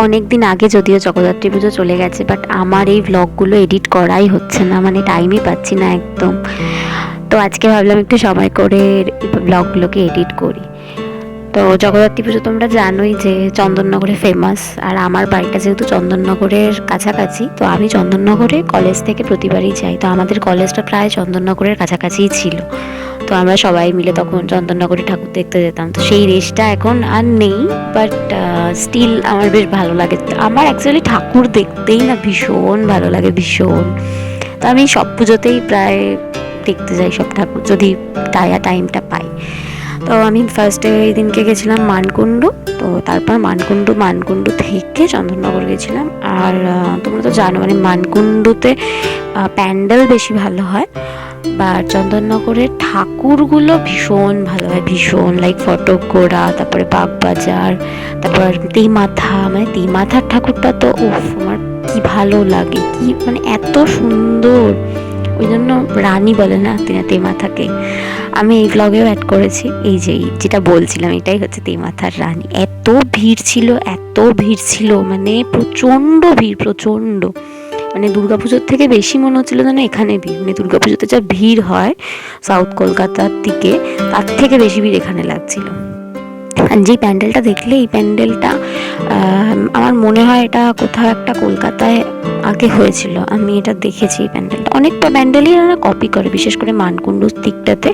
অনেক দিন আগে যদিও জগদ্ধাত্রী পুজো চলে গেছে, বাট আমার এই ব্লগগুলো এডিট করাই হচ্ছে না, মানে টাইমই পাচ্ছি না একদম। তো আজকে ভাবলাম একটু সময় করে ব্লগগুলোকে এডিট করি। তো জগদ্ধাত্রী পুজো তোমরা জানোই যে চন্দননগরে ফেমাস, আর আমার বাড়িটা যেহেতু চন্দননগরের কাছাকাছি, তো আমি চন্দননগরে কলেজ থেকে প্রতিবারই যাই। তো আমাদের কলেজটা প্রায় চন্দননগরের কাছাকাছিই ছিল, তো আমরা সবাই মিলে তখন চন্দননগরে ঠাকুর দেখতে যেতাম। তো সেই রেসটা এখন আর নেই, বাট স্টিল আমার বেশ ভালো লাগে। আমার অ্যাকচুয়ালি ঠাকুর দেখতেই না ভীষণ ভালো লাগে, ভীষণ। তো আমি সব পুজোতেই প্রায় দেখতে যাই সব ঠাকুর, যদি টাইমটা পাই। তো আমি ফার্স্টে এই দিনকে গেছিলাম মানকুণ্ডু, তো তারপর মানকুণ্ডু থেকে চন্দননগর গেছিলাম। আর তোমরা তো জানো মানে মানকুণ্ডুতে প্যান্ডেল বেশি ভালো হয়, বা চন্দননগরের ঠাকুরগুলো ভীষণ ভালো হয়, ভীষণ লাইক ফটকগোড়া, তারপরে বাগবাজার, তারপর তেমাথা, মানে তেমাথার ঠাকুরটা তো উফ আমার কি ভালো লাগে, কি মানে এত সুন্দর। ওই জন্য রানী বলে না তেমাথাকে। আমি এই ব্লগেও অ্যাড করেছি, এই যে যেটা বলছিলাম এটাই হচ্ছে তেমাথার রানী। এত ভিড় ছিল মানে প্রচণ্ড ভিড়, প্রচণ্ড। মানে দুর্গাপুজোর থেকে বেশি মনে হচ্ছিল যেন এখানে ভিড়, মানে দুর্গাপুজোতে যা ভিড় হয় সাউথ কলকাতার দিকে, তার থেকে বেশি ভিড় এখানে লাগছিল। আর যেই প্যান্ডেলটা দেখলে, এই প্যান্ডেলটা আমার মনে হয় এটা কোথাও একটা কলকাতায় আগে হয়েছিল, আমি এটা দেখেছি। এই প্যান্ডেলটা অনেকটা প্যান্ডেলই এরা কপি করে, বিশেষ করে মানকুণ্ডুর দিকটাতে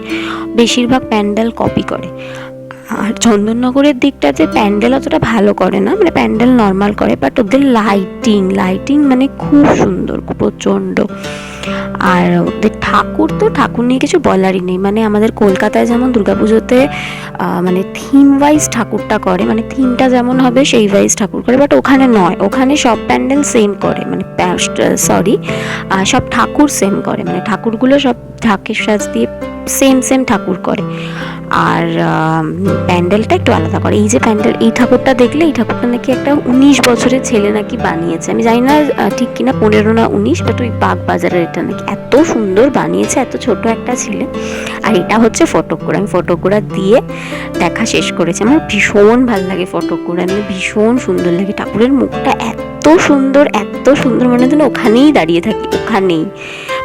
বেশিরভাগ প্যান্ডেল কপি করে। আর চন্দননগরের দিকটাতে প্যান্ডেল অতটা ভালো করে না, মানে প্যান্ডেল নর্মাল করে, বাট ওদের লাইটিং মানে খুব সুন্দর, প্রচণ্ড। আর ওদের ঠাকুর নিয়ে কিছু বলারই নেই। মানে আমাদের কলকাতায় যেমন দুর্গাপুজোতে মানে থিম ওয়াইজ ঠাকুরটা করে, মানে থিমটা যেমন হবে সেই ওয়াইজ ঠাকুর করে, বাট ওখানে নয়, ওখানে সব প্যান্ডেল সেম করে, মানে সব ঠাকুর সেম করে, মানে ঠাকুরগুলো সব ঢাকের সাজ দিয়ে সেম ঠাকুর করে। আর প্যান্ডেলটা একটু আলাদা করে। এই যে প্যান্ডেল, এই ঠাকুরটা দেখলে, এই ঠাকুরটা নাকি একটা 19 বছরের ছেলে নাকি বানিয়েছে, আমি জানি না ঠিক কিনা, 15 না 19, বাট ওই বাগবাজারের এটা নাকি এত সুন্দর বানিয়েছে, এত ছোট একটা ছেলে। আর এটা হচ্ছে ফটকগোড়া, আমি ফটকগোড়া দিয়ে দেখা শেষ করেছি। আমার ভীষণ ভালো লাগে ফটকগোড়া, মানে ভীষণ সুন্দর লাগে। ঠাকুরের মুখটা এত সুন্দর মনে হয় যেন ওখানেই দাঁড়িয়ে থাকি, ওখানেই।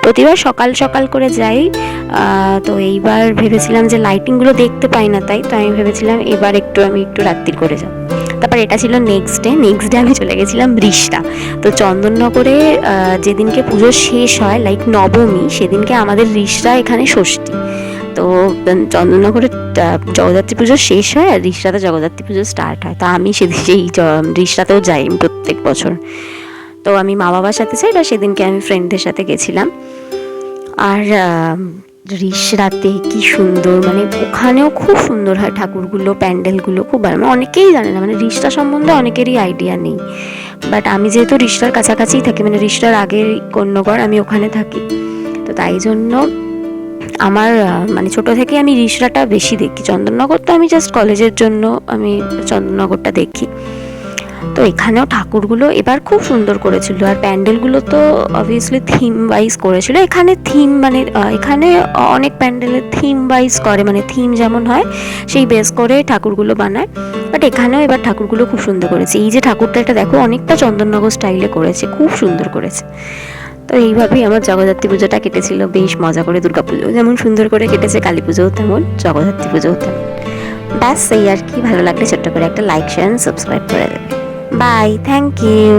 প্রতিবার সকাল সকাল করে যাই। তো এইবার ভেবেছিলাম যে লাইটিংগুলো দেখতে পাই না, তাই তো আমি ভেবেছিলাম এবার আমি একটু রাত্রির করে যাব। তারপর এটা ছিল নেক্সট ডে আমি চলে গেছিলাম রিষ্টা। তো চন্দননগরে যেদিনকে পুজো শেষ হয় লাইক নবমী, সেদিনকে আমাদের রিষ্টা এখানে ষষ্ঠী। তো চন্দননগরে জগদ্ধাত্রী পুজো শেষ হয় আর রিষ্টাতে জগদ্ধাত্রী পুজো স্টার্ট হয়। তো আমি সেই রিষ্টাতেও যাই প্রত্যেক বছর। তো আমি মা বাবার সাথে যাই, বা সেদিনকে আমি ফ্রেন্ডদের সাথে গেছিলাম। আর রাতে কি সুন্দর, মানে ওখানেও খুব সুন্দর হয় ঠাকুরগুলো, প্যান্ডেলগুলো খুব ভালো। মানে অনেকেই জানে না, মানে রিষ্টা সম্বন্ধে অনেকেরই আইডিয়া নেই, বাট আমি যেহেতু রিষ্টার কাছাকাছিই থাকি, মানে রিষ্টার আগের কন্যগড়, আমি ওখানে থাকি, তো তাই জন্য আমার মানে ছোটো থেকে আমি রিষ্টাটা বেশি দেখি। চন্দননগর তো আমি জাস্ট কলেজের জন্য আমি চন্দননগরটা দেখি। তো এখানেও ঠাকুরগুলো এবার খুব সুন্দর করেছিল, আর প্যান্ডেলগুলো তো অবভিয়াসলি থিম ওয়াইজ করেছিল। এখানে থিম মানে এখানে অনেক প্যান্ডেলের থিম ওয়াইজ করে, মানে থিম যেমন হয় সেই বেস করে ঠাকুরগুলো বানায়, বাট এখানেও এবার ঠাকুরগুলো খুব সুন্দর করেছে। এই যে ঠাকুরটা, এটা দেখো অনেকটা চন্দননগর স্টাইলে করেছে, খুব সুন্দর করেছে। তো এইভাবেই আমার জগদ্ধাত্রী পুজোটা কেটেছিল বেশ মজা করে। দুর্গাপুজো যেমন সুন্দর করে কেটেছে, কালী পুজোও তেমন, জগদ্ধাত্রী পুজোও তেমন। ব্যাস এই আর কি। ভালো লাগলে ছোট্ট করে একটা লাইক, শেয়ার, সাবস্ক্রাইব করে দেবে। Bye, thank you.